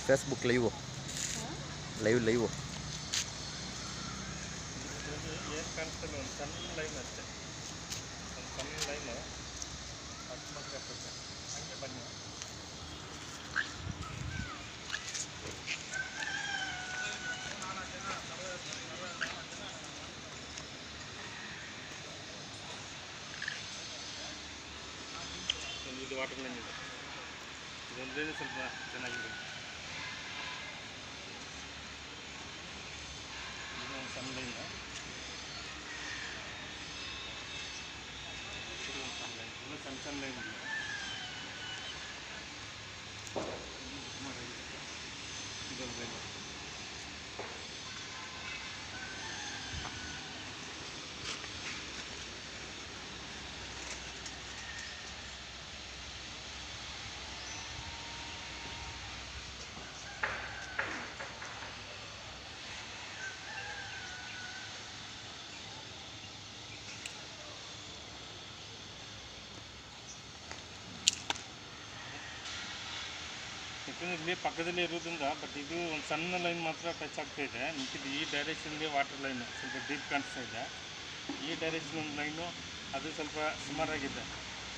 Facebook live live ಏನು ಕಾಣಿಸ್ತಲ್ಲ ಒಂದು ಸಣ್ಣ ಲೈನ್ ಅಷ್ಟೇ ಒಂದು ಸಣ್ಣ ಲೈನು ಅಷ್ಟು ಮಾತ್ರ ಹಾಕುತ್ತೆ ಹಂಗೆ ಬನ್ನಿ ಇದು ವಾಟರ್ ಲೈನ್ ಇದೆ ಇದೊಂದೇ ಸ್ವಲ್ಪ ಚೆನ್ನಾಗಿದೆ ಇದು ಒಂದು ಸಣ್ಣ ಲೈನ್ ಸಣ್ಣ ಲೈನ್ ಇಲ್ಲ ಇದೊಂದು ಲೈನ್ ಇಲ್ಲಿ ಪಕ್ಕದಲ್ಲೇ ಇರೋದ್ರಿಂದ ಬಟ್ ಇದು ಒಂದು ಸಣ್ಣ ಲೈನ್ ಮಾತ್ರ ಟಚ್ ಆಗ್ತಾ ಇದೆ ಮಿಕ್ಕಿದ್ದು ಈ ಡೈರೆಕ್ಷನ್ಗೆ ವಾಟರ್ ಲೈನು ಸ್ವಲ್ಪ ಡೀಪ್ ಕಾಣಿಸ್ತಾ ಇದೆ ಈ ಡೈರೆಕ್ಷನ್ ಒಂದು ಲೈನು ಅದು ಸ್ವಲ್ಪ ಸುಮಾರಾಗಿದೆ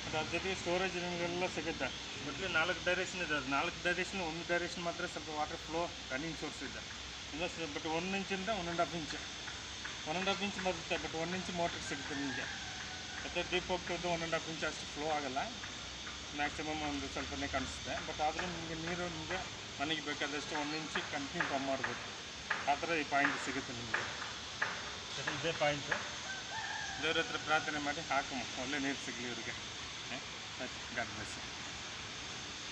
ಮತ್ತು ಅದ್ರ ಜೊತೆಗೆ ಸ್ಟೋರೇಜ್ ನಿಮಗೆಲ್ಲ ಸಿಗುತ್ತೆ ಬಟ್ 4 ಡೈರೆಕ್ಷನ್ ಇದೆ ಅದು 4 ಡೈರೆಕ್ಷನ್ ಒಂದು ಡೈರೆಕ್ಷನ್ ಮಾತ್ರ ಸ್ವಲ್ಪ ವಾಟರ್ ಫ್ಲೋ ರನ್ನಿಂಗ್ ಸೋರ್ಸ್ ಇದೆ ಇನ್ನೂ ಬಟ್ 1 ಇಂಚಿಂದ 1.5 ಇಂಚ್ 1.5 ಇಂಚ್ ಬರುತ್ತೆ ಬಟ್ 1 ಇಂಚ್ ಮೋಟ್ರಿಗೆ ಸಿಗುತ್ತೆ ನಿಮಗೆ ಮತ್ತು ಡೀಪ್ ಹೋಗ್ತಿದ್ದು 1.5 ಇಂಚ್ ಅಷ್ಟು ಫ್ಲೋ ಆಗೋಲ್ಲ ಮ್ಯಾಕ್ಸಿಮಮ್ ಒಂದು ಸ್ವಲ್ಪನೇ ಕಾಣಿಸುತ್ತೆ ಬಟ್ ಆದರೂ ನಿಮಗೆ ನೀರು ನಿಮಗೆ ಮನೆಗೆ ಬೇಕಾದಷ್ಟು 1 ಇಂಚ್ ಕಂಟಿನ್ಯೂ ಪಂಪ್ ಮಾಡ್ಬೋದು ಆ ಥರ ಈ ಪಾಯಿಂಟ್ ಸಿಗುತ್ತೆ ನಿಮಗೆ ಸರಿ ಇದೇ ಪಾಯಿಂಟು ದೇವ್ರ ಹತ್ರ ಪ್ರಾರ್ಥನೆ ಮಾಡಿ ಹಾಕಮ್ಮ ಒಳ್ಳೆ ನೀರು ಸಿಗಲಿ ಇವ್ರಿಗೆ ಗಾಡ್ ಬ್ಲೆಸ್.